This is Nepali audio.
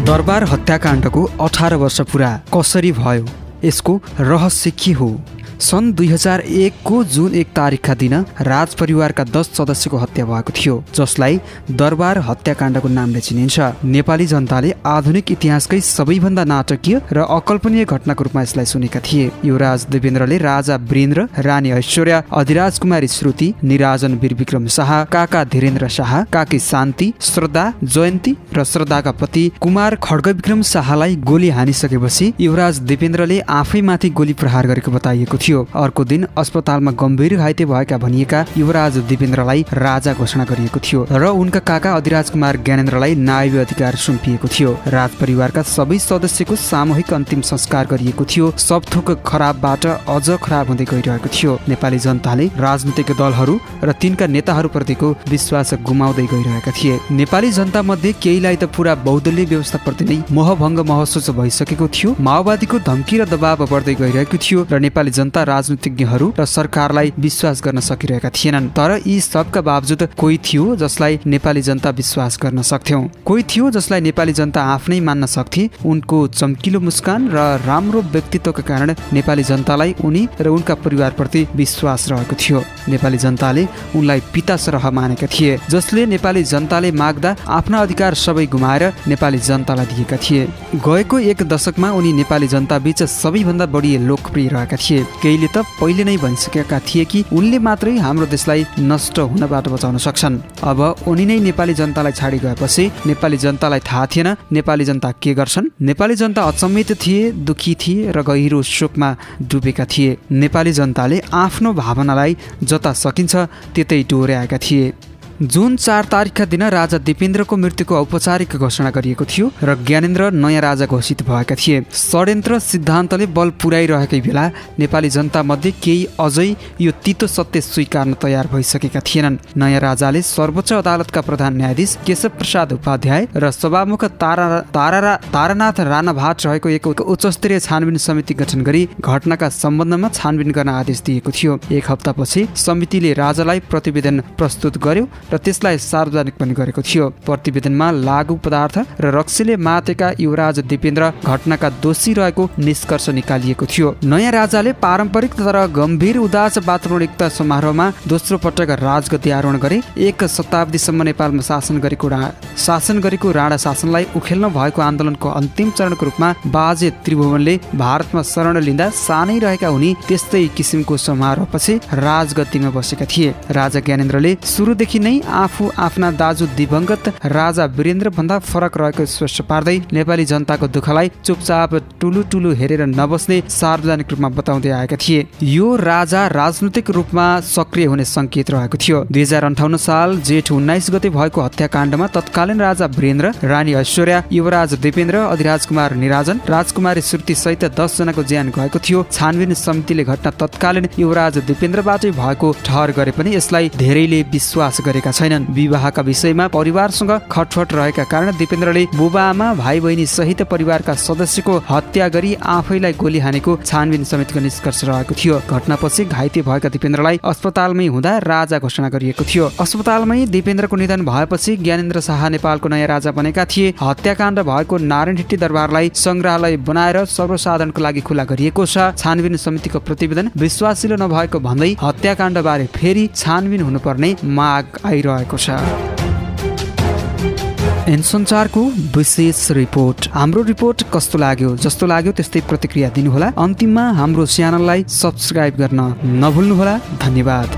दरबार हत्याकाण्डको 18 वर्ष पुरा कसरी भयो, यसको रहस्य के हो? सन् 2001 को जुन 1 तारिकका दिन राज परिवारका 10 सदस्यको हत्या भएको थियो, जसलाई दरबार हत्याकाण्डको नामले चिनिन्छ। नेपाली जनताले आधुनिक इतिहासकै सबैभन्दा नाटकीय र अकल्पनीय घटनाको रूपमा यसलाई सुनेका थिए। युवराज देवेन्द्रले राजा वीरेन्द्र, रानी ऐश्वर्या, अधिराज कुमारी श्रुति, निराजन वीरविक्रम शाह, काका धीरेन्द्र शाह, काकी शान्ति, श्रद्धा जयन्ती र श्रद्धाका पति कुमार खड्गविक्रम शाहलाई गोली हानिसकेपछि युवराज देवेन्द्रले आफैमाथि गोली प्रहार गरेको बताइएको थियो। अर्को दिन अस्पतालमा गम्भीर घाइते भएका भनिएका युवराज देवेन्द्रलाई राजा घोषणा गरिएको थियो र उनका काका अधिराज कुमार ज्ञानेन्द्रलाई नायबी अधिकार सुम्पिएको थियो। राज परिवारका सबै सदस्यको सामूहिक अन्तिम संस्कार गरिएको थियो। सब थोक खराबबाट अझ खराब हुँदै गइरहेको थियो। नेपाली जनताले राजनीतिक दलहरू र तिनका नेताहरूप्रतिको विश्वास गुमाउँदै गइरहेका थिए। नेपाली जनता मध्ये केहीलाई त पुरा बहुदलीय व्यवस्थाप्रति नै मोहभङ्ग महसुस भइसकेको थियो। माओवादीको धम्की र दबाव बढ्दै गइरहेको थियो र नेपाली जनता राजनीतिज्ञहरू र सरकारलाई विश्वास गर्न सकिरहेका थिएनन्। तर यी सबका बावजुद कोही थियो जसलाई नेपाली जनता विश्वास गर्न सक्थ्यौं। कोही थियो जसलाई नेपाली जनता आफ्नै मान्न सक्थे। उनको चम्किलो मुस्कान र राम्रो व्यक्तित्वका कारण नेपाली जनतालाई उनी र उनका परिवारप्रति विश्वास रहेको थियो। नेपाली जनताले उनलाई पिता सरह मानेका थिए, जसले नेपाली जनताले माग्दा आफ्ना अधिकार सबै गुमाएर नेपाली जनतालाई दिएका थिए। गएको 1 दशकमा उनी नेपाली जनता बीच सबैभन्दा बढी लोकप्रिय रहेका थिए। केहीले त पहिले नै भनिसकेका थिए कि उनले मात्रै हाम्रो देशलाई नष्ट हुनबाट बचाउन सक्छन्। अब उनी नै नेपाली जनतालाई छाडी गएपछि नेपाली जनतालाई थाहा थिएन नेपाली जनता के गर्छन्। नेपाली जनता अचम्मित थिए, दुखी थिए र गहिरो शोकमा डुबेका थिए। नेपाली जनताले आफ्नो भावनालाई जता सकिन्छ त्यतै डोर्याएका थिए। जुन 4 तारिकका दिन राजा दिपेन्द्रको मृत्युको औपचारिक घोषणा गरिएको थियो र ज्ञानेन्द्र नयाँ राजा घोषित भएका थिए। षड्यन्त्र सिद्धान्तले बल पुर्याइरहेकै बेला नेपाली जनता मध्ये केही अझै यो तितो सत्य स्वीकार्न तयार भइसकेका थिएनन्। नयाँ राजाले सर्वोच्च अदालतका प्रधान न्यायाधीश केशव प्रसाद उपाध्याय र सभामुख तारानाथ राणा भाट रहेको एक उच्चस्तरीय छानबिन समिति गठन गरी घटनाका सम्बन्धमा छानबिन गर्न आदेश दिएको थियो। 1 हप्तापछि समितिले राजालाई प्रतिवेदन प्रस्तुत गर्यो र त्यसलाई सार्वजनिक पनि गरेको थियो। प्रतिवेदनमा लागू पदार्थ र रक्सीले मातेका युवराज दिपेन्द्र घटनाका दोषी रहेको निष्कर्ष निकालिएको थियो। नयाँ राजाले पारम्परिक तर गम्भीर उदास वातावरणयुक्त समारोहमा दोस्रो पटक राजगद्दी आरोहण गरे। 1 शताब्दीसम्म नेपालमा शासन गरेको राणा शासनलाई उखेल्न भएको आन्दोलनको अन्तिम चरणको रूपमा बाजे त्रिभुवनले भारतमा शरण लिँदा सानै रहेका उनी त्यस्तै किसिमको समारोहपछि राजगद्दीमा बसेका थिए। राजा ज्ञानेन्द्रले सुरुदेखि नै आफू आफ्ना दाजु दिवंगत राजा वीरेन्द्र भन्दा फरक रहेको स्पष्ट पार्दै नेपाली जनताको दुःखलाई चुपचाप टुलु हेरेर नबस्ने सार्वजनिक रूपमा बताउँदै आएका थिए। यो राजा राजनैतिक रूपमा सक्रिय हुने संकेत रहेको थियो। 2058 साल जेठ 19 गते भएको हत्याकाण्डमा तत्कालीन राजा वीरेन्द्र, रानी ऐश्वर्या, युवराज देवेन्द्र, अधिराज कुमार निराजन, राजकुमारी श्रुति सहित 10 जनाको ज्यान गएको थियो। छानबिन समितिले घटना तत्कालीन युवराज देवेन्द्रबाटै भएको ठहर गरे पनि यसलाई धेरैले विश्वास गरेका छैनन्। विवाहका विषयमा परिवारसँग खटपट रहेका कारण दिपेन्द्रले बुबाआमा, भाइ बहिनी सहित परिवारका सदस्यको हत्या गरी आफैलाई गोली हानेको छानबिन समितिको निष्कर्ष रहेको थियो। घटनापछि घाइते भएका दिपेन्द्रलाई अस्पतालमै हुँदा राजा घोषणा गरिएको थियो। अस्पतालमै दिपेन्द्रको निधन भएपछि ज्ञानेन्द्र शाह नेपालको नयाँ राजा बनेका थिए। हत्याकाण्ड भएको नारायणहिट्टी दरबारलाई संग्रहालय बनाएर सर्वसाधारणको लागि खुला गरिएको छ। छानबिन समितिको प्रतिवेदन विश्वासिलो नभएको भन्दै हत्याकाण्ड बारे फेरि छानबिन हुनुपर्ने माग आइरहेको छ। एन सञ्चारको विशेष रिपोर्ट। हाम्रो रिपोर्ट कस्तो लाग्यो? जस्तो लाग्यो त्यस्तै प्रतिक्रिया दिनुहोला। अन्तिममा हाम्रो च्यानललाई सब्स्क्राइब गर्न नभुल्नुहोला। धन्यवाद।